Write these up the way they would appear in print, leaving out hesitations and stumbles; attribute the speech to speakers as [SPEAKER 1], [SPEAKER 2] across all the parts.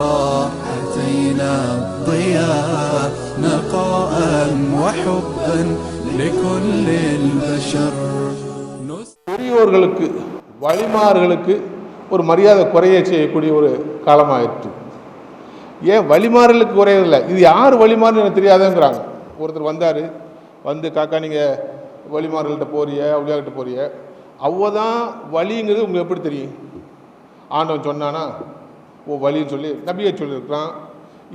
[SPEAKER 1] أتينا الضياء نقاء وحبا لكل البشر.
[SPEAKER 2] பெரியோர்களுக்கு வழிமார்களுக்கு ஒரு மரியாதை குறைய செய்யக்கூடிய ஒரு காலமாயிற்று. ஏன் வழிமாறலுக்கு குறையதில்லை, இது யார் வழிமாறுன்னு எனக்கு தெரியாதுங்கிறாங்க. ஒருத்தர் வந்தார், வந்து காக்கா நீங்கள் வழிமார்கள்ட்ட போறிய அவளியாக்கிட்ட போறிய, அவ்வளோதான் வழிங்கிறது உங்களுக்கு எப்படி தெரியும்? ஆண்டவன் சொன்னானா ஓ வழின்னு சொல்லி நபியை சொல்லியிருக்கிறான்,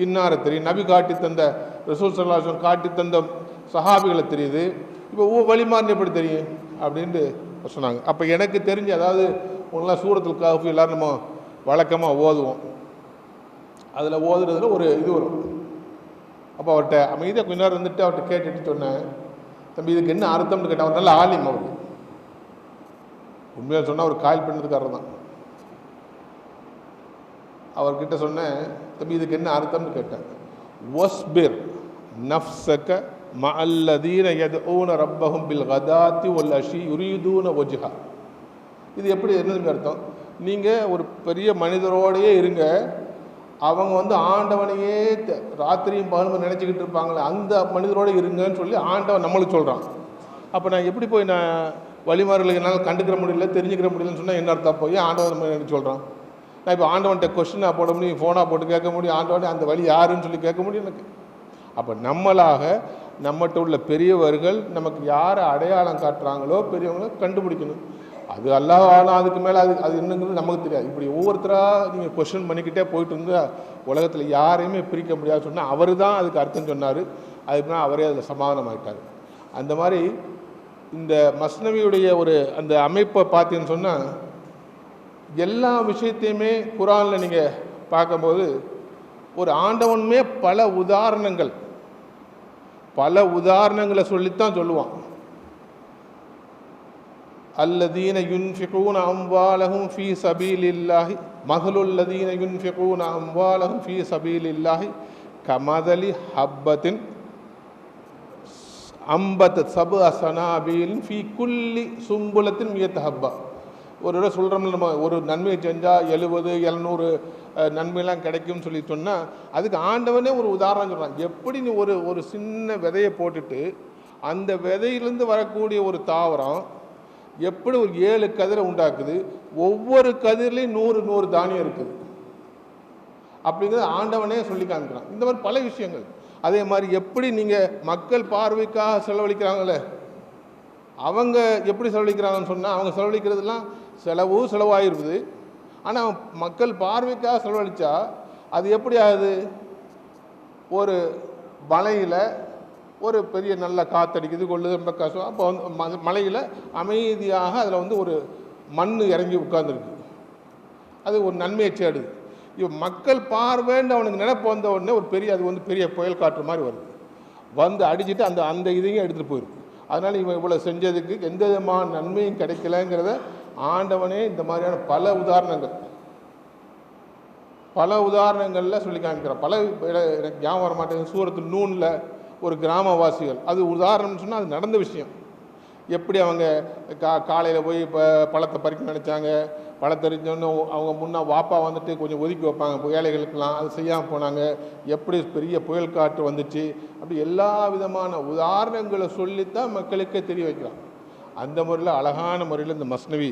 [SPEAKER 2] இன்னார தெரியும், நபி காட்டி தந்த ரசூல் ஸல்லல்லாஹு அலைஹி வஸல்லம் காட்டி தந்த சஹாபிகளை தெரியுது. இப்போ ஓ வழிமாறுன்னு எப்படி தெரியும் அப்படின்ட்டு சொன்னாங்க. அப்போ எனக்கு தெரிஞ்சு, அதாவது உங்களாம் சூரத்துல் கஹ்ஃப் எல்லோரும் நம்ம வழக்கமாக ஓதுவோம், அதில் ஓதுறதுல ஒரு இது வரும். அப்போ அவர்கிட்ட அமைதியாக கொஞ்ச நேரம் இருந்துட்டு அவர்கிட்ட கேட்டுட்டு சொன்னேன், தம்பி இதுக்கு என்ன அர்த்தம்னு கேட்டேன். அவர் நல்ல ஆலிம், அவர் உண்மையாக சொன்னால் ஒரு காயில் பண்ணதுக்காரர் தான். அவர்கிட்ட சொன்னேன், தம்பி இதுக்கு என்ன அர்த்தம்னு கேட்டேன். வஸ்பிர் நஃப்ஸக மஅல்லதீன யதுஊன ரப்பஹும் பில் கதாத்தி வல் அஷி யுரீதூன வஜ்ஹா. இது எப்படி என்னதுங்க அர்த்தம்? நீங்கள் ஒரு பெரிய மனிதரோடையே இருங்க, அவங்க வந்து ஆண்டவனையே ராத்திரியும் பகலும் நினச்சிக்கிட்டு இருப்பாங்களே, அந்த மனிதரோடு இருங்கன்னு சொல்லி ஆண்டவன் நம்மளுக்கு சொல்கிறான். அப்போ நான் எப்படி போய் நான் வழிமார்களுக்கு என்னால் கண்டுக்கிற முடியல, தெரிஞ்சுக்கிற முடியலன்னு சொன்னால் என்ன அர்த்தம்? போய் ஆண்டவன் நம்ம எனக்கு சொல்கிறான். நான் இப்போ ஆண்டவன்கிட்ட கொஸ்டினாக போட முடியும், ஃபோனாக போட்டு கேட்க முடியும், ஆண்டவனே அந்த வழி யாருன்னு சொல்லி கேட்க முடியும் எனக்கு. அப்போ நம்மளாக நம்மகிட்ட உள்ள பெரியவர்கள் நமக்கு யாரை அடையாளம் காட்டுறாங்களோ பெரியவங்கள கண்டுபிடிக்கணும். அது அல்லாஹ் ஆளும், அதுக்கு மேலே அது என்னங்கிறது நமக்கு தெரியாது. இப்படி ஒவ்வொருத்தராக நீங்கள் கொஸ்டின் பண்ணிக்கிட்டே போயிட்டு இருந்தால் உலகத்தில் யாரையுமே பிரிக்க முடியாது சொன்னால் அவர் தான் அதுக்கு அர்த்தம் சொன்னார். அதுக்கு அவரே அதில் சமாதானமாயிட்டார். அந்த மாதிரி இந்த மஸ்னவியுடைய ஒரு அந்த அமைப்பை பார்த்தீங்கன்னு சொன்னால், எல்லா விஷயத்தையுமே குரானில் நீங்கள் பார்க்கும்போது ஒரு ஆண்டவனுமே பல உதாரணங்களை சொல்லித்தான் சொல்லுவான். அல்லதீன யுன்ஃபிகூன அம்வாலஹும் ஃபீ சபீலில்லாஹி மஹலுல்லதீன யுன்ஃபிகூன அம்வாலஹும் ஃபீ சபீலில்லாஹி கமதலி ஹப்பத்தின் அம்பத் சபு அசனாபீல் ஃபீ குல்லி சும்புலத்தின் மியத் ஹப்பா. ஒரு இடம் சொல்கிறோம்ல, நம்ம ஒரு நன்மையை செஞ்சால் 70 700 நன்மையெல்லாம் கிடைக்கும்னு சொல்லி சொன்னால், அதுக்கு ஆண்டவனே ஒரு உதாரணம் சொல்கிறான். எப்படி நீ ஒரு சின்ன விதையை போட்டுட்டு அந்த விதையிலேருந்து வரக்கூடிய ஒரு தாவரம் எப்படி ஒரு 7 கதிரை உண்டாக்குது, ஒவ்வொரு கதிர்லேயும் 100 தானியம் இருக்குது அப்படிங்கிறது ஆண்டவனே சொல்லி காமிக்கிறான். இந்த மாதிரி பல விஷயங்கள். அதே மாதிரி எப்படி நீங்கள் மக்கள் பார்வைக்காக செலவழிக்கிறாங்களே, அவங்க எப்படி செலவழிக்கிறாங்கன்னு சொன்னால், அவங்க செலவழிக்கிறதுலாம் செலவாகிருக்குது. ஆனால் மக்கள் பார்வைக்காக செலவழித்தா அது எப்படி ஆகுது? ஒரு மலையில் ஒரு பெரிய நல்ல காற்றடிக்குது, கொள்ளுது, ரொம்ப கஷ்டம். அப்போ வந்து மலையில் அமைதியாக அதில் வந்து ஒரு மண் இறங்கி உட்கார்ந்துருக்கு, அது ஒரு நன்மையை சேடுது. இப்போ மக்கள் பார்வைன்னு அவனுக்கு நினைப்பு வந்த உடனே ஒரு பெரிய அது வந்து பெரிய புயல் காற்று மாதிரி வருது, வந்து அடிச்சுட்டு அந்த இதையும் எடுத்துகிட்டு போயிருக்கு. அதனால் இவன் இவ்வளோ செஞ்சதுக்கு எந்த விதமான நன்மையும் கிடைக்கலங்கிறத ஆண்டவனே இந்த மாதிரியான பல உதாரணங்களில் சொல்லி காமிக்கிறான். பல எனக்கு ஞாபகம் வர மாட்டேங்குது. சூரத்து நூனில் ஒரு கிராமவாசிகள், அது உதாரணம்னு சொன்னால் அது நடந்த விஷயம். எப்படி அவங்க காலையில் போய் இப்போ பழத்தை பறிக்க நினச்சாங்க, பழத்தை தெரிஞ்சோன்னு அவங்க முன்னே வாப்பா வந்துட்டு கொஞ்சம் ஒதுக்கி வைப்பாங்க ஏழைகளுக்கெல்லாம், அது செய்யாமல் போனாங்க. எப்படி பெரிய புயல் காற்று வந்துச்சு, அப்படி எல்லா விதமான உதாரணங்களை சொல்லித்தான் மக்களுக்கே தெரிய வைக்கலாம். அந்த முறையில் அழகான முறையில் இந்த மஸ்னவி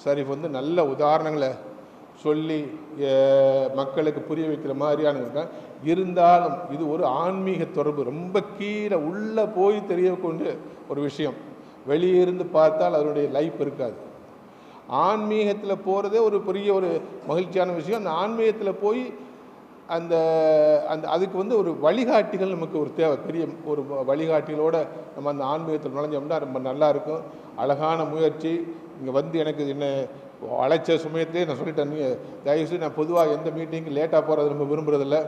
[SPEAKER 2] ஷரீஃப் வந்து நல்ல உதாரணங்களை சொல்லி மக்களுக்கு புரிய வைக்கிற மாதிரியான இருக்காங்க. இருந்தாலும் இது ஒரு ஆன்மீக தொடர்பு, ரொம்ப கீழே உள்ளே போய் தெரியக்கூடிய ஒரு விஷயம். வெளியே இருந்து பார்த்தால் அதனுடைய லைஃப் இருக்காது. ஆன்மீகத்தில் போகிறதே ஒரு பெரிய ஒரு மகிழ்ச்சியான விஷயம். அந்த ஆன்மீகத்தில் போய் அந்த அதுக்கு வந்து ஒரு வழிகாட்டிகள் நமக்கு ஒரு தேவை. பெரிய ஒரு வழிகாட்டிகளோடு நம்ம அந்த ஆன்மீகத்தில் நுழைஞ்சோம்னா ரொம்ப நல்லா இருக்கும். அழகான முயற்சி. இங்கே வந்து எனக்கு என்ன அழைச்ச சமயத்திலே நான் சொல்லிட்டேன், தயவுசெய்து நான் பொதுவாக எந்த மீட்டிங்கு லேட்டாக போகிறது நம்ம விரும்புகிறதில்ல.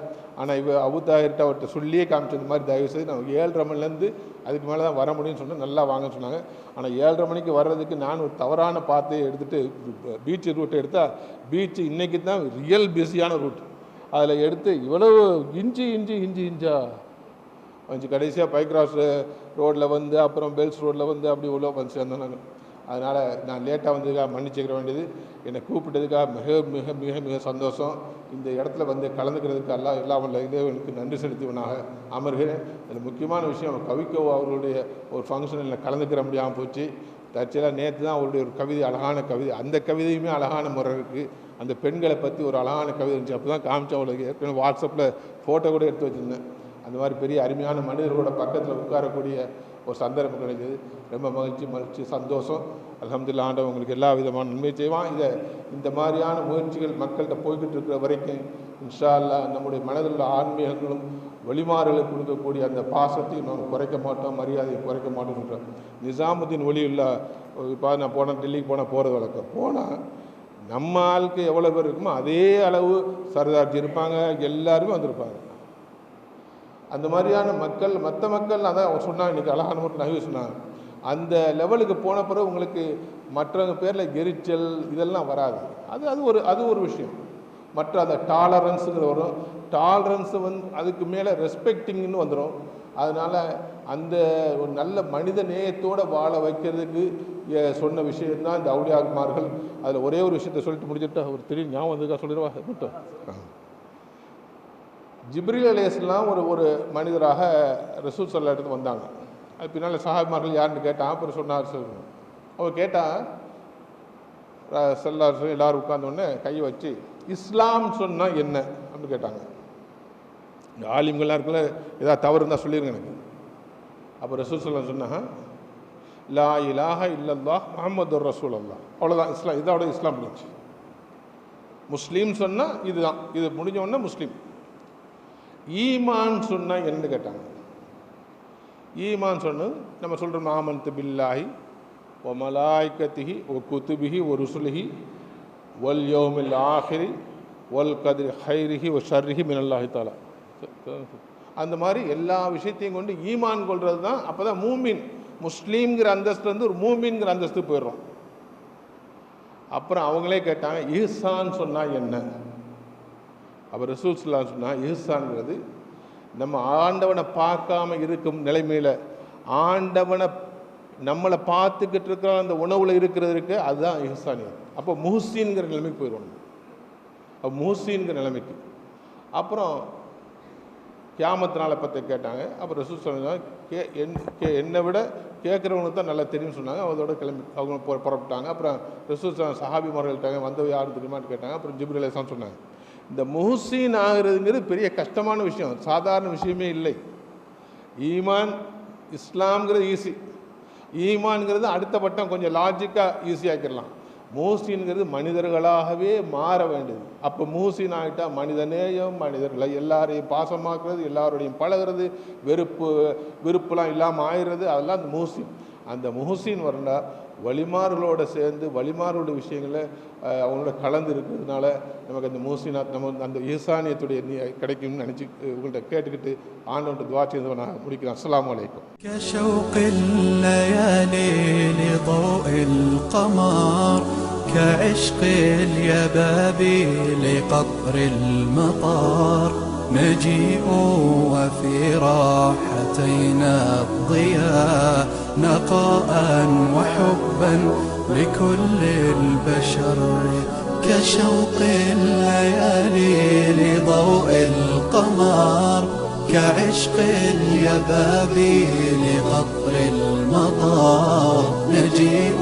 [SPEAKER 2] ஆனால் அபு தாஹிர்கிட்ட அவர்கிட்ட சொல்லியே காமிச்சது மாதிரி தயவுசெய்து நான் 7:30 மணிலேருந்து அதுக்கு மேலே தான் வர முடியும்னு சொன்னால் நல்லா வாங்கன்னு சொன்னாங்க. ஆனால் 7:30 மணிக்கு வர்றதுக்கு நான் ஒரு தவறான பாத்தையை எடுத்துகிட்டு பீச் ரூட்டை எடுத்தால், பீச்சு இன்றைக்கி தான் ரியல் பிஸியான ரூட், அதில் எடுத்து இவ்வளவு இஞ்சா கொஞ்சம் கடைசியாக பைக்ராஸ் ரோட்டில் வந்து அப்புறம் பெல்ஸ் ரோட்டில் வந்து அப்படி உள்ள வந்து சேர்ந்தோம் நாங்கள். அதனால் நான் லேட்டாக வந்ததுக்காக மன்னிச்சுக்கிற வேண்டியது. என்னை கூப்பிட்டதுக்காக மிக மிக மிக மிக சந்தோஷம். இந்த இடத்துல வந்து கலந்துக்கிறதுக்கு எல்லாம் வல்ல இறைவனுக்கு நன்றி செலுத்தியவனாக அமர்கிறேன். அதில் முக்கியமான விஷயம், கவிக்கோ அவர்களுடைய ஒரு ஃபங்க்ஷனில் கலந்துக்கிற முடியாமல் போச்சு. தற்செயலாக நேற்று தான் அவருடைய ஒரு கவிதை, அழகான கவிதை, அந்த கவிதையுமே அழகான முறை இருக்குது. அந்த பெண்களை பற்றி ஒரு அழகான கவிதை இருந்துச்சு. அப்போ தான் காமிச்சா அவளுக்கு ஏற்கனவே வாட்ஸ்அப்பில் ஃபோட்டோ கூட எடுத்து வச்சுருந்தேன். அந்த மாதிரி பெரிய அருமையான மனிதர்களோட பக்கத்தில் உட்காரக்கூடிய ஒரு சந்தர்ப்பம் கிடைக்கிது. ரொம்ப மகிழ்ச்சி சந்தோஷம். அல்ஹம்துலில்லாஹ், ஆண்டவன் உங்களுக்கு எல்லா விதமான நன்மை செய்வான். இந்த மாதிரியான முயற்சிகள் மக்கள்கிட்ட போய்கிட்டு இருக்கிற வரைக்கும் இன்ஷா அல்லாஹ் நம்முடைய மனதில் உள்ள ஆன்மீகங்களும் வழிமாறுகளுக்கு கொடுக்கக்கூடிய அந்த பாசத்தையும் நாம் குறைக்க மாட்டோம், மரியாதையை குறைக்க மாட்டோம்ன்ற நிசாமுதீன் ஒலியுள்ள. இப்போ நான் டெல்லிக்கு போகிறது வழக்கம். போனால் நம்ம ஆளுக்கு எவ்வளோ பேர் இருக்குமோ அதே அளவு சர்தார்ஜி இருப்பாங்க, எல்லாருமே வந்திருப்பாங்க. அந்த மாதிரியான மக்கள், மற்ற மக்கள் அதான் சொன்னாங்க, இன்றைக்கி அழகான மட்டும் நகை சொன்னாங்க. அந்த லெவலுக்கு போன பிறகு உங்களுக்கு மற்றவங்க பேரில் எரிச்சல் இதெல்லாம் வராது. அது ஒரு விஷயம். மற்ற அந்த டாலரன்ஸுங்கிறது வரும். டாலரன்ஸு அதுக்கு மேலே ரெஸ்பெக்டிங்னு வந்துடும். அதனால் அந்த ஒரு நல்ல மனித நேயத்தோடு வாழ வைக்கிறதுக்கு சொன்ன விஷயம்தான் இந்த அவுலியாக்குமார்கள். அதில் ஒரே ஒரு விஷயத்தை சொல்லிட்டு முடிச்சுட்டு ஒரு திடீர்னு ஞாபகம் வந்துக்கா சொல்லிடுவா மட்டும். ஜிப்ரீல் அலைஹிஸ்ஸலாம் ஒரு மனிதராக ரசூல் ஸல்லல்லாஹு அலைஹி வஸல்லம் வந்தாங்க. அது பின்னால் சஹாபிமார்கள் யாருன்னு கேட்டான். அப்புறம் சொன்னார் அவர் கேட்டால் ஸல்லல்லாஹு அலைஹி வஸல்லம் எல்லோரும் உட்கார்ந்தோடனே கையை வச்சு இஸ்லாம் சொன்னால் என்ன அப்படின்னு கேட்டாங்க. இந்த ஆலிம்கள்லாம் இருக்குல்ல, ஏதாவது தவறு இருந்தால் சொல்லிடுங்க எனக்கு. அப்போ ரசூல் ஸல்லல்லாஹு சொன்னாங்க, லா இலாஹ இல்லல்லாஹ் முஹம்மதுர் ரசூலுல்லாஹ். அவ்வளோதான் இஸ்லாம். இதோட இஸ்லாம் முடிஞ்சு. முஸ்லீம் சொன்னால் இதுதான், இது முடிஞ்சோடனே முஸ்லீம். ஈமான் சொன்னால் என்னன்னு கேட்டாங்க. ஈமான் சொன்னது நம்ம சொல்கிறோம், ஆமன்து பில்லாஹி ஒ மலாய்கத்திஹி ஒ குத்துபிஹி ஒ ருசுலிஹி வல் யௌமில் ஆஹிரி வல் கத்ரி ஹைரிஹி ஒ ஷர்ரிஹி மினல்லாஹி தஆலா. அந்த மாதிரி எல்லா விஷயத்தையும் கொண்டு ஈமான் கொள்வது தான். அப்போ தான் மூமின், முஸ்லீம்ங்கிற அந்தஸ்துலேருந்து ஒரு மூமின்ங்கிற அந்தஸ்து போயிடுறோம். அப்புறம் அவங்களே கேட்டாங்க இஹ்சான் சொன்னால் என்ன. அப்போ ரசூல் ஸல்லல்லாஹு அலைஹி வஸல்லம் சொன்னால் இஹ்சான்ங்கிறது நம்ம ஆண்டவனை பார்க்காம இருக்கும் நிலைமையில் ஆண்டவனை நம்மளை பார்த்துக்கிட்டு இருக்கிற அந்த உணவில் இருக்கிறது இருக்கு, அதுதான் இஹ்சானியம். அப்போ முஹ்சின்கிற நிலைமைக்கு போயிடுவோம். அப்போ முஹ்சின்கிற நிலைமைக்கு அப்புறம் கியாமத் நாளை பற்றி கேட்டாங்க. அப்புறம் ரசூல் சொன்னாங்க என்னை விட கேட்குறவங்களுக்கு தான் நல்லா தெரியும்னு சொன்னாங்க. அதோட கிளம்பி அவங்க புறப்பட்டாங்க. அப்புறம் ரசூல் சஹாபிமார்கள்ட்டாங்க வந்தவங்க யாரும் தெரியுமான்னு கேட்டாங்க. அப்புறம் ஜிப்ரீல் அலைஹிஸ்ஸலாம் சொன்னாங்க, இந்த முஹ்சின் ஆகிறதுங்கிறது பெரிய கஷ்டமான விஷயம், சாதாரண விஷயமே இல்லை. ஈமான் இஸ்லாம்ங்கிறது ஈஸி, ஈமான்ங்கிறது அடுத்த பட்டம் கொஞ்சம் லாஜிக்காக ஈஸியாக்கிடலாம். முஹ்சின்ங்கிறது மனிதர்களாகவே மாற வேண்டியது. அப்போ முஹ்சின் ஆகிட்டால் மனிதநேயம், மனிதர்களை எல்லாரையும் பாசமாக்குறது, எல்லாரோடையும் பழகிறது, விருப்பெலாம் இல்லாமல் ஆயிடுறது, அதெல்லாம் அந்த முஹ்சின். அந்த முஹ்சின் வரண்டா வழிமார்களோடு சேர்ந்து வழிமாரோட விஷயங்களை அவங்களோட கலந்து இருக்கிறதுனால நமக்கு அந்த முஹ்சினா நம்ம அந்த ஈசானியத்துடைய கிடைக்கும்னு நினச்சி உங்கள்கிட்ட கேட்டுக்கிட்டு ஆண்டவன்ட்ட துவா செய்து நான் முடிக்கிறேன். அஸ்ஸலாமு அலைக்கும்.
[SPEAKER 1] كشوق الليالي لضوء القمر كعشق اليبابي لقطر المطار نجيء وفي راحتينا الضياء نقاء وحبا لكل البشر كشوق الليالي لضوء القمر كعشق اليبابي لقطر المطار نجيء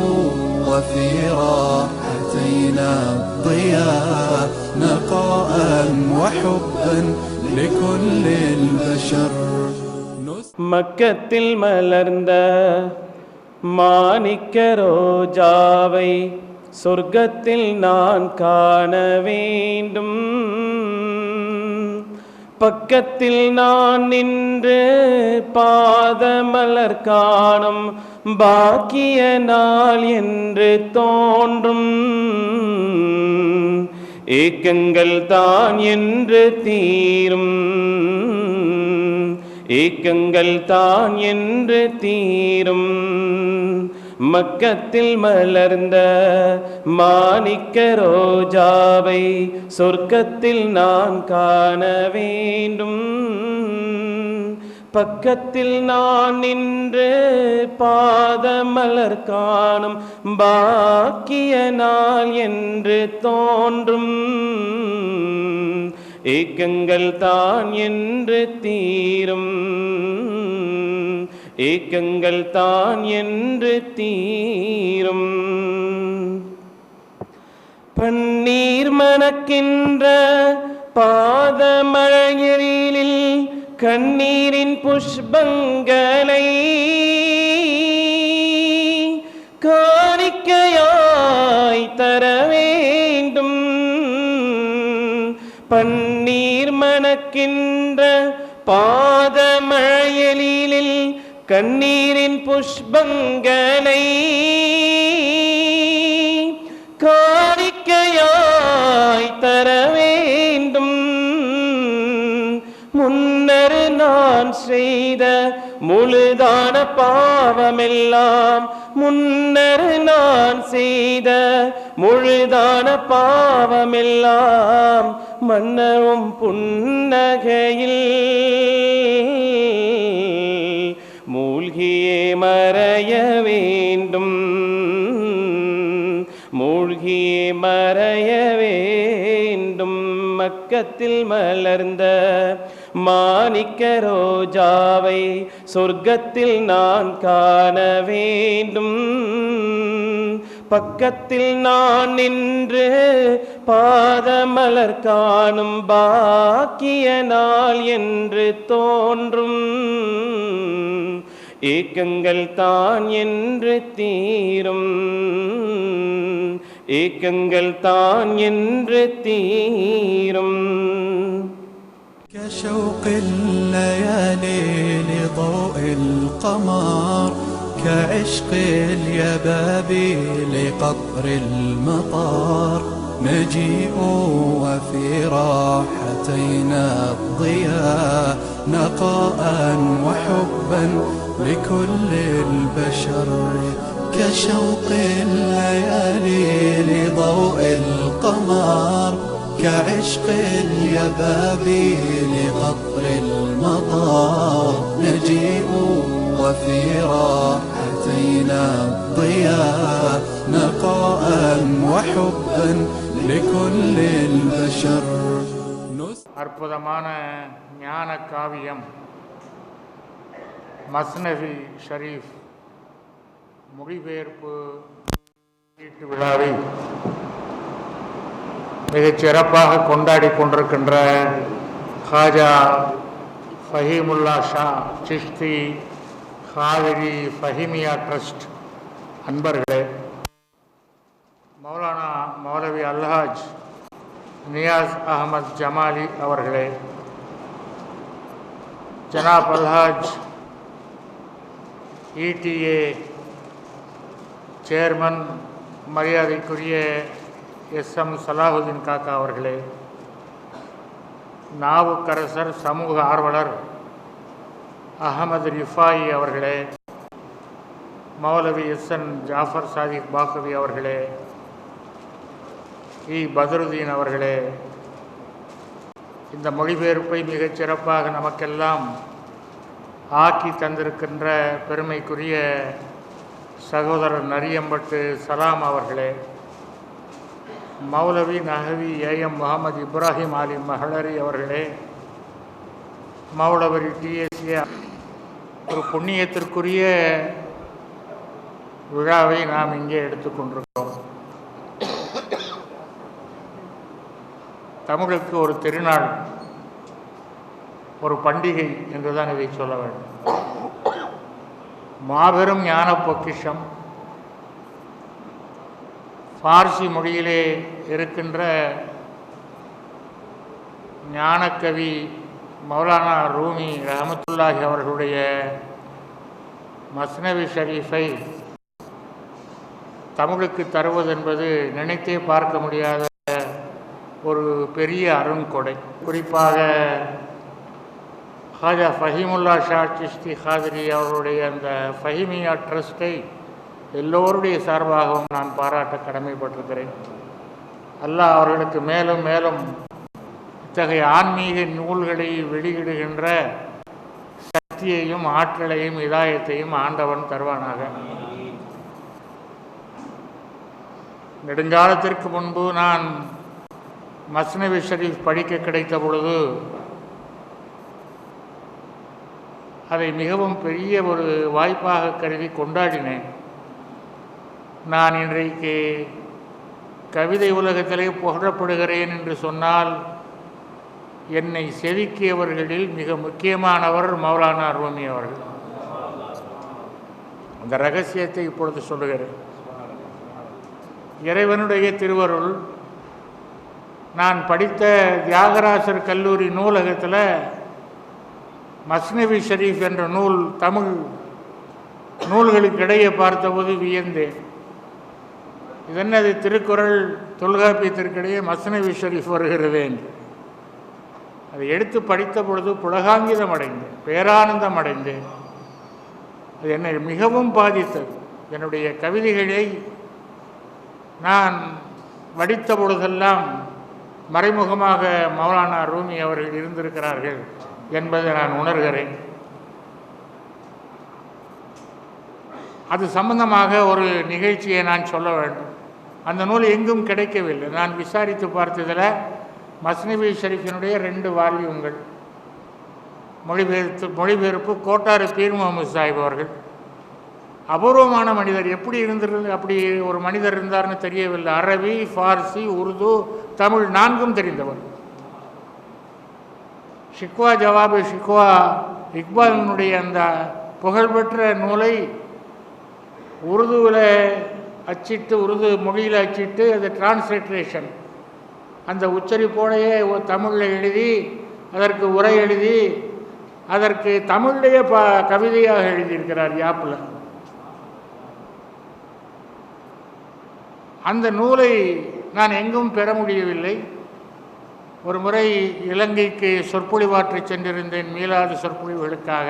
[SPEAKER 1] وفي راحتينا الضياء نقاء وحبا لكل البشر.
[SPEAKER 3] மக்கத்தில் மலர்ந்த மாணிக்க ரோஜாவை சொர்க்கத்தில் நான் காண வேண்டும். பக்கத்தில் நான் நின்று பாதமலர் காணும் பாக்கிய நாள் என்று தோன்றும். ஏக்கங்கள் தான் என்று தீரும், ஏக்கங்கள் தான் என்று தீரும். மக்கத்தில் மலர்ந்த மாணிக்க ரோஜாவை சொர்க்கத்தில் நான் காண வேண்டும். பக்கத்தில் நான் நின்று பாதமலர் காணும் பாக்கிய நாள் என்று தோன்றும். ஏக்கங்கள் தான் என்று தீரும், ஏக்கங்கள் தான் என்று தீரும். பன்னீர் மணக்கின்ற பாதமழையினில் கண்ணீரின் புஷ்பங்களை காணிக்கையாய் தர வேண்டும். பன்னீர் மணக்கின்ற பாதமழையினில் கண்ணீரின் புஷ்பங்களை காணிக்கையாய் தர வேண்டும். முன்னர் நான் செய்த முழுதான பாவமெல்லாம், முன்னர் நான் செய்த முழுதான பாவமெல்லாம் மன்னரும் புன்னகையில் மூழ்கியே மறைய வேண்டும், மூழ்கியே மறைய வேண்டும். மக்கத்தில் மலர்ந்த மாணிக்க ரோஜாவை சொர்க்கத்தில் நான் காண வேண்டும். பக்கத்தில் நான் நின்று பாதமலர் காணும் பாக்கிய நாள் என்று தோன்றும். ஏக்கங்கள் தான் என்று தீரும், ஏக்கங்கள் தான் என்று தீரும்.
[SPEAKER 1] كشوق الليالي لضوء القمر، كعشق اليبابي لقطر المطار. نجيء وفي راحتينا الضياء، نقاء وحبا لكل البشر. كشوق الليالي لضوء القمر، كعشق اليبابي لقطر المطار. نجيء وفي راحتينا الضياء، نقاء وحبا لكل البشر.
[SPEAKER 4] அற்புதமான ஞான காவியம் மஸ்னவி ஷரீஃப் மொழிபெயர்ப்பு விழாவை மிகச் சிறப்பாக கொண்டாடி கொண்டிருக்கின்ற ஹாஜா ஃபஹீமுல்லா ஷா சிஷ்தி காவிரி ஃபஹீமியா ட்ரஸ்ட் அன்பர்களே, மௌலானா மௌலவி அல்ஹாஜ் நியாஸ் அஹமத் ஜமாலி அவர்களே, ஜனாப் அல்ஹாஜ் இடிஏ சேர்மன் மரியாதைக்குரிய எஸ்எம் சலாஹுதீன் காக்கா அவர்களே, நாவுக்கரசர் சமூக ஆர்வலர் அகமது ரிஃபாயி அவர்களே, மௌலவி எஸ்என் ஜாஃபர் சாதிக் பாக்கவி அவர்களே, பத்ருதீன் அவர்களே, இந்த மொழிபெயர்ப்பை மிகச் சிறப்பாக நமக்கெல்லாம் ஆக்கி தந்திருக்கின்ற பெருமைக்குரிய சகோதரர் நரியம்பட்டு சலாம் அவர்களே, மௌலவி நஹவி ஏஎம் முகமது இப்ராஹிம் அலி மஹலரி அவர்களே, மௌலவி டிஎஸ்ஏ, ஒரு புண்ணியத்திற்குரிய விழாவை நாம் இங்கே எடுத்துக்கொண்டிருக்கிறோம். தமிழுக்கு ஒரு திருநாள், ஒரு பண்டிகை என்றுதான் இதை சொல்ல வேண்டும். மாபெரும் ஞான பொக்கிஷம் பார்சி மொழியிலே இருக்கின்ற ஞானக்கவி மௌலானா ரூமி ரஹமத்துல்லாஹி அவர்களுடைய மஸ்னவி ஷரீஃபை தமிழுக்கு தருவதென்பது நினைத்தே பார்க்க முடியாத ஒரு பெரிய அருண்கொடை. குறிப்பாக ஹாஜா ஃபஹீமுல்லா ஷா சிஷ்தி காதிரி அவர்களுடைய அந்த ஃபஹீமியா ட்ரஸ்ட்டை எல்லோருடைய சார்பாகவும் நான் பாராட்ட கடமைப்பட்டிருக்கிறேன். அல்லாஹ் அவர்களுக்கு மேலும் மேலும் இத்தகைய ஆன்மீக நூல்களை வெளியிடுகின்ற சக்தியையும் ஆற்றலையும் இதாயத்தையும் ஆண்டவன் தருவானாக. நெடுங்காலத்திற்கு முன்பு நான் மஸ்னவி ஷரீஃப் படிக்க கிடைத்த பொழுது அதை மிகவும் பெரிய ஒரு வாய்ப்பாக கருதி கொண்டாடினேன். நான் இன்றைக்கு கவிதை உலகத்திலே புகழப்படுகிறேன் என்று சொன்னால் என்னை செதுக்கியவர்களில் மிக முக்கியமானவர் மௌலானா ரூமி அவர்கள். அந்த ரகசியத்தை இப்பொழுது சொல்லுகிறேன். இறைவனுடைய திருவருள், நான் படித்த தியாகராசர் கல்லூரி நூலகத்தில் மஸ்னவி ஷரீஃப் என்ற நூல் தமிழ் நூல்களுக்கிடையே பார்த்தபோது வியந்தேன். இதென்னது திருக்குறள் தொல்காப்பியத்திற்கிடையே மஸ்னவி ஷரீஃப் வருகிறது என்று. அதை எடுத்து படித்த பொழுது புலகாங்கிதம் அடைந்தேன், பேரானந்தம் அடைந்தேன். அது என்னை மிகவும் பாதித்தது. என்னுடைய கவிதைகளை நான் வடித்த பொழுதெல்லாம் மறைமுகமாக மௌலானா ரூமி அவர்கள் இருந்திருக்கிறார்கள் என்பதை நான் உணர்கிறேன். அது சம்பந்தமாக ஒரு நிகழ்ச்சியை நான் சொல்ல வேண்டும். அந்த நூல் எங்கும் கிடைக்கவில்லை. நான் விசாரித்து பார்த்ததில் மஸ்னவி ஷரீஃபினுடைய 2 வால்யூம்கள் மொழிபெயர்ப்பு கோட்டாறு பீர் முகமது சாஹிப் அவர்கள். அபூர்வமான மனிதர். எப்படி இருந்திருந்து அப்படி ஒரு மனிதர் இருந்தார்னு தெரியவில்லை. அரபி, ஃபார்சி, உருது, தமிழ் 4ம் தெரிந்தவர். ஷிக்வா ஜவாபு ஷிக்வா இக்பாலினுடைய அந்த புகழ்பெற்ற நூலை உருதுவில் அச்சிட்டு, உருது மொழியில் அச்சிட்டு, அது டிரான்ஸ்லேட்ரேஷன் அந்த உச்சரிப்போடையே தமிழில் எழுதி, அதற்கு உரை எழுதி, அதற்கு தமிழ்லேயே கவிதையாக எழுதியிருக்கிறார் யாப்பில். அந்த நூலை நான் எங்கும் பெற முடியவில்லை. ஒரு முறை இலங்கைக்கு சொற்பொழிவாற்றி சென்றிருந்தேன், மீளாது சொற்பொழிவுகளுக்காக.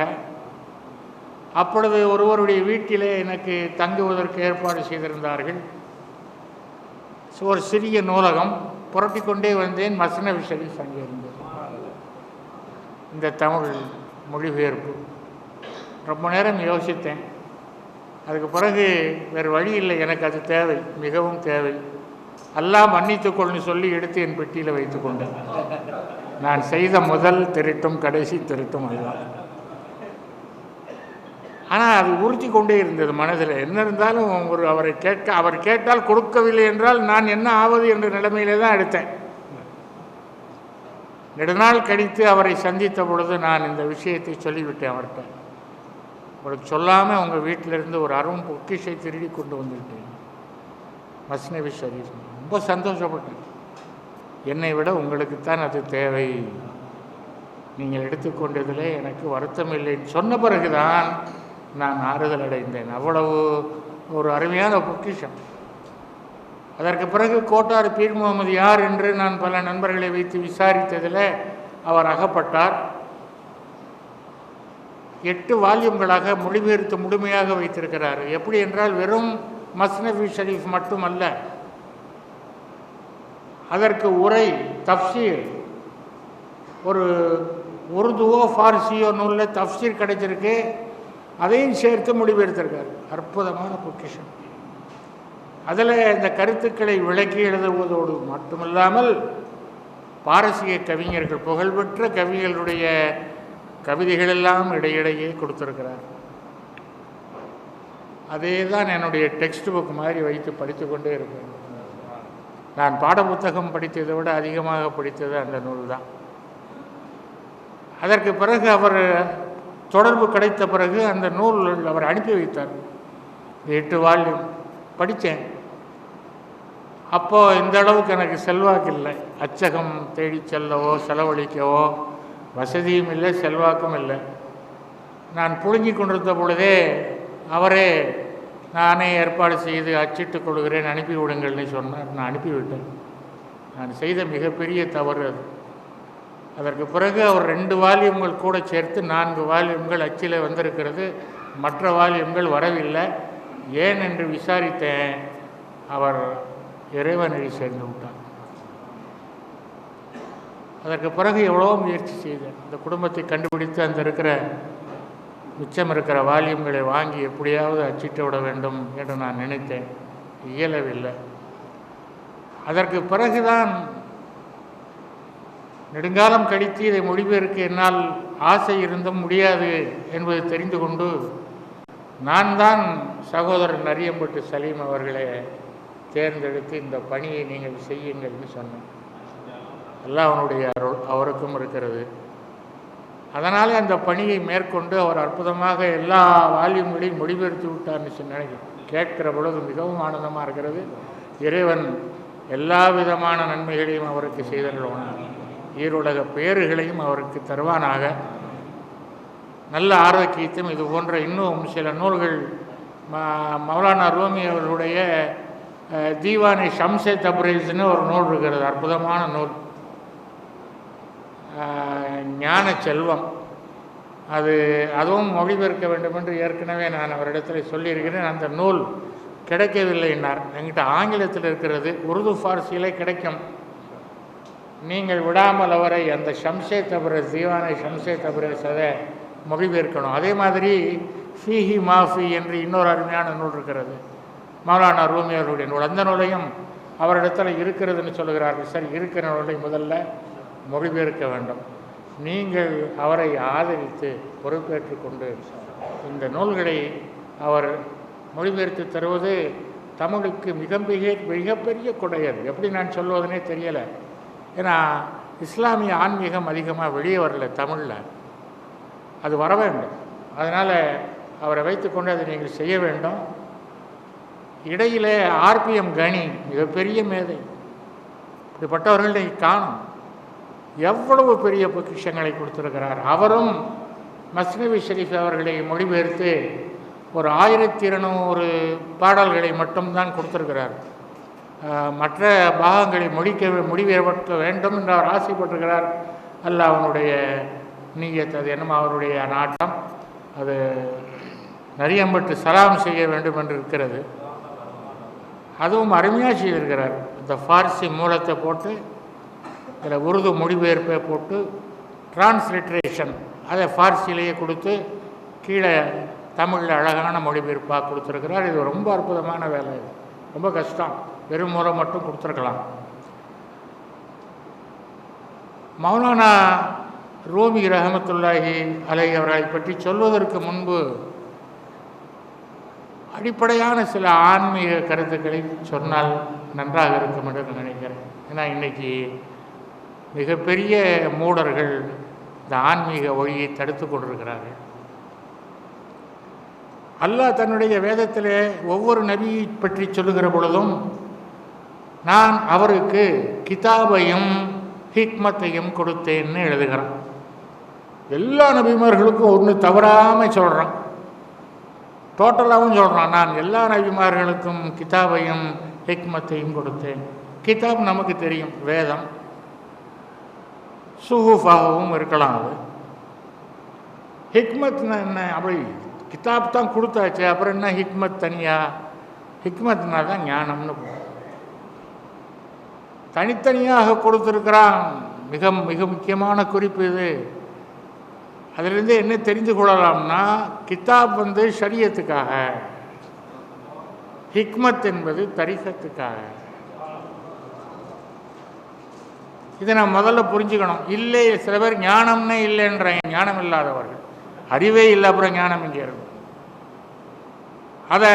[SPEAKER 4] அப்பொழுது ஒருவருடைய வீட்டிலே எனக்கு தங்குவதற்கு ஏற்பாடு செய்திருந்தார்கள். ஒரு சிறிய நூலகம். புரட்டி கொண்டே வந்தேன். மஸ்னவி ஷரீஃப் அங்கே இருந்தது. இந்த தமிழ் மொழிபெயர்ப்பு ரொம்ப நேரம் யோசித்தேன். அதுக்கு பிறகு வேறு வழி இல்லை, எனக்கு அது தேவை, மிகவும் தேவை. எல்லாம் மன்னித்துக்கொள்னு சொல்லி எடுத்து என் பெட்டியில் வைத்து கொண்டேன். நான் செய்த முதல் திருட்டும் கடைசி திருட்டும் அதுதான். ஆனால் அது உறுத்தி கொண்டே இருந்தது மனதில். என்ன இருந்தாலும் அவர் கேட்டால் கொடுக்கவில்லை என்றால் நான் என்ன ஆவது என்ற நிலைமையிலே தான் எடுத்தேன். நெடுநாள் கழித்து அவரை சந்தித்த பொழுது நான் இந்த விஷயத்தை சொல்லிவிட்டேன் அவர்கிட்ட. உங்களுக்கு சொல்லாமல் உங்கள் வீட்டிலிருந்து ஒரு அரும் பொக்கிஷை திருடி கொண்டு வந்துவிட்டேன், மஸ்னவி ஷரீஃப். ரொம்ப சந்தோஷப்பட்டேன். என்னை விட உங்களுக்குத்தான் அது தேவை, நீங்கள் எடுத்துக்கொண்டதில் எனக்கு வருத்தம் இல்லைன்னு சொன்ன பிறகுதான் நான் ஆறுதல் அடைந்தேன். அவ்வளவு ஒரு அருமையான பொக்கிஷம். அதற்கு பிறகு கோட்டாறு பீர் முகமது யார் என்று நான் பல நண்பர்களை வைத்து விசாரித்ததில் அவர் அகப்பட்டார். 8 வால்யூம்களாக மொழிபெயர்த்து முழுமையாக வைத்திருக்கிறார். எப்படி என்றால் வெறும் மஸ்னவி ஷரீஃப் மட்டுமல்ல, அதற்கு உரை, தஃப்சீர், ஒரு உருதுவோ ஃபார்சியோ நூலில் தஃப்சீர் கிடைச்சிருக்கு, அதையும் சேர்த்து மொழிபெயர்த்திருக்கார். அற்புதமான பொக்கிஷம். அதில் இந்த கருத்துக்களை விளக்கி எழுதுவதோடு மட்டுமில்லாமல் பாரசீக கவிஞர்கள், புகழ்பெற்ற கவிஞர்களுடைய கவிதைகளெல்லாம் இடையிடையே கொடுத்திருக்கிறார். அதே தான் என்னுடைய டெக்ஸ்ட் புக் மாதிரி வைத்து படித்து கொண்டே இருப்பேன். நான் பாடப்புத்தகம் படித்ததை விட அதிகமாக படித்தது அந்த நூல் தான். அதற்கு பிறகு அவர் தொடர்பு கிடைத்த பிறகு அந்த நூல் அவர் அனுப்பி வைத்தார். 8 வால்யூம் படித்தேன். அப்போது இந்த அளவுக்கு எனக்கு செல்வாக்கு இல்லை. அச்சகம் தேடி செல்லவோ செலவழிக்கவோ வசதியும் இல்லை, செல்வாக்கும் இல்லை. நான் புழுங்கி கொண்டிருந்த பொழுதே அவரே நானே ஏற்பாடு செய்து அச்சிட்டு கொள்கிறேன், அனுப்பிவிடுங்கள்னு சொன்னார். நான் அனுப்பிவிட்டேன். நான் செய்த மிகப்பெரிய தவறு அது. அதற்கு பிறகு அவர் 2 வால்யூம்கள் கூட சேர்த்து 4 வால்யூம்கள் அச்சில் வந்திருக்கிறது. மற்ற வால்யூம்கள் வரவில்லை. ஏன் என்று விசாரித்தேன். அவர் இறைவனடி சேர்ந்து விட்டார். அதற்கு பிறகு எவ்வளோ முயற்சி செய்தேன். இந்த குடும்பத்தை கண்டுபிடித்து அந்த இருக்கிற மிச்சம் இருக்கிற வால்யூம்களை வாங்கி எப்படியாவது அச்சிட்டு விட வேண்டும் என்று நான் நினைத்தேன். இயலவில்லை. அதற்கு பிறகுதான் நெடுங்காலம் கழித்து இதை மொழிபெயர்க்க என்னால் ஆசை இருந்தும் முடியாது என்பது தெரிந்து கொண்டு நான் தான் சகோதரர் நரியம்பட்டு சலீம் அவர்களை தேர்ந்தெடுத்து இந்த பணியை நீங்கள் செய்யுங்கள்னு சொன்னேன். எல்லாம் அவனுடைய அருள் அவருக்கும் இருக்கிறது. அதனாலே அந்த பணியை மேற்கொண்டு அவர் அற்புதமாக எல்லா வால்யூம்களையும் மொழிபெயர்த்து விட்டார்னு நினைக்கிறேன். கேட்கிற பொழுது மிகவும் ஆனந்தமாக இருக்கிறது. இறைவன் எல்லா விதமான நன்மைகளையும் அவருக்கு செய்தருள்வானாக, ஈருலக பேறுகளையும் அவருக்கு தருவானாக, நல்ல ஆரோக்கியத்தையும். இது போன்ற இன்னும் சில நூல்கள் மௌலானா ரூமி அவர்களுடைய தீவானி ஷம்சே தப்ரீஸ்னு ஒரு நூல் இருக்கிறது, அற்புதமான நூல், ஞான செல்வம். அதுவும் மொழிபெயர்க்க வேண்டும் என்று ஏற்கனவே நான் அவரிடத்தில் சொல்லியிருக்கிறேன். அந்த நூல் கிடைக்கவில்லை என்னார். என்கிட்ட ஆங்கிலத்தில் இருக்கிறது, உருது ஃபார்சியிலே கிடைக்கும். நீங்கள் விடாமல் அவரை அந்த ஷம்சே தப்ரீஸ், தீவானை ஷம்சே தப்ரீஸ் அதை மொழிபெயர்க்கணும். அதே மாதிரி ஃபீஹி மாஃபி என்று இன்னொரு அருமையான நூல் இருக்கிறது, மௌலானா ரூமி அவர்களுடைய நூல். அந்த நூலையும் அவரிடத்தில் இருக்கிறதுன்னு சொல்லுகிறார்கள். சரி, இருக்கிற நூலை முதல்ல மொழிபெயர்க்க வேண்டும். நீங்கள் அவரை ஆதரித்து பொறுப்பேற்று கொண்டு இந்த நூல்களை அவர் மொழிபெயர்த்து தருவது தமிழுக்கு மிகப்பெரிய கொடையது. எப்படி நான் சொல்வதுனே தெரியலை. ஏன்னா இஸ்லாமிய ஆன்மீகம் அதிகமாக வெளியே வரல தமிழில், அது வர வேண்டும். அதனால் அவரை வைத்துக்கொண்டு அதை நீங்கள் செய்ய வேண்டும். இடையிலே ஆர்பிஎம் கனி மிகப்பெரிய மேதை, இப்படிப்பட்டவர்களை காணும். எவ்வளவு பெரிய பொக்கிஷங்களை கொடுத்திருக்கிறார். அவரும் மஸ்னவி ஷெரீஃப் அவர்களை மொழிபெயர்த்து ஒரு 1200 பாடல்களை மட்டும்தான் கொடுத்திருக்கிறார். மற்ற பாகங்களை மொழிபெயர்க்க வேண்டும் என்று அவர் ஆசைப்பட்டிருக்கிறார். அல்ல அவனுடைய நீயத், அது என்னமோ அவருடைய நாட்டம், அது நரியம்பட்டு சலாம் செய்ய வேண்டும் என்று இருக்கிறது. அதுவும் அருமையாக செய்திருக்கிறார். இந்த ஃபார்சி மூலத்தை போட்டு இதில் உருது மொழிபெயர்ப்பை போட்டு டிரான்ஸ்லிட்ரேஷன் அதை ஃபார்சியிலேயே கொடுத்து கீழே தமிழில் அழகான மொழிபெயர்ப்பாக கொடுத்துருக்கிறார். இது ரொம்ப அற்புதமான வேலை. இது ரொம்ப கஷ்டம், வெறும் மூலம் மட்டும் கொடுத்துருக்கலாம். மௌலானா ரூமி ரஹமத்துல்லாஹி அலை அவர்களை பற்றி சொல்வதற்கு முன்பு அடிப்படையான சில ஆன்மீக கருத்துக்களை சொன்னால் நன்றாக இருக்கும் என்று நினைக்கிறேன். ஏன்னா இன்றைக்கி மிகப்பெரிய மூடர்கள் இந்த ஆன்மீக ஒளியை தடுத்து கொண்டிருக்கிறார்கள். அல்லாஹ் தன்னுடைய வேதத்திலே ஒவ்வொரு நபியை பற்றி சொல்லுகிற பொழுதும் நான் அவருக்கு கிதாபையும் ஹிக்மத்தையும் கொடுத்தேன்னு எழுதுகிறான். எல்லா நபிமார்களுக்கும் ஒன்று தவறாமல் சொல்கிறான், டோட்டலாகவும் சொல்கிறான். நான் எல்லா நபிமார்களுக்கும் கிதாபையும் ஹிக்மத்தையும் கொடுத்தேன். கிதாப் நமக்கு தெரியும், வேதம், சுஹூஃபாகவும் இருக்கலாம். அது ஹிக்மத்னா என்ன? அப்படி கிதாப் தான் கொடுத்தாச்சு, அப்புறம் என்ன ஹிக்மத் தனியா? ஹிக்மத்னா தான் ஞானம்னு தனித்தனியாக கொடுத்துருக்கிறான். மிக மிக முக்கியமான குறிப்பு இது. அதிலிருந்து என்ன தெரிந்து கொள்ளலாம்னா, கிதாப் ஷரியத்துக்காக, ஹிக்மத் என்பது தரிகத்துக்காக. இதை நான் முதல்ல புரிஞ்சுக்கணும். இல்லை, சில பேர் ஞானம்னே இல்லைன்ற, ஞானம் இல்லாதவர்கள், அறிவே இல்லை, அப்புறம் ஞானம் இங்கே இருக்கும். அதை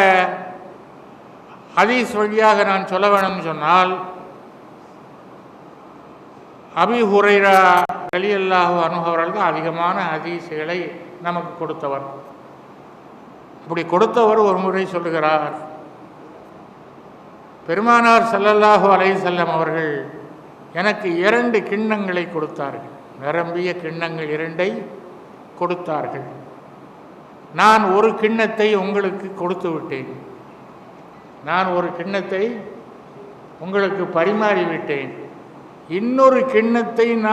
[SPEAKER 4] ஹதீஸ் வழியாக நான் சொல்ல வேணும்னு சொன்னால், அபீ ஹுரைரா ரலியல்லாஹு அன்ஹு அவர்கள் தான் அதிகமான ஹதீஸ்களை நமக்கு கொடுத்தவர். அப்படி கொடுத்தவர் ஒரு முறை சொல்லுகிறார், பெருமானார் ஸல்லல்லாஹு அலைஹி வஸல்லம் அவர்கள் எனக்கு 2 கிண்ணங்களை கொடுத்தார்கள், நிரம்பிய கிண்ணங்கள் 2ஐ கொடுத்தார்கள். நான் ஒரு கிண்ணத்தை உங்களுக்கு கொடுத்து விட்டேன், நான் ஒரு கிண்ணத்தை உங்களுக்கு பரிமாறிவிட்டேன். இன்னொரு கிண்ணத்தை நான்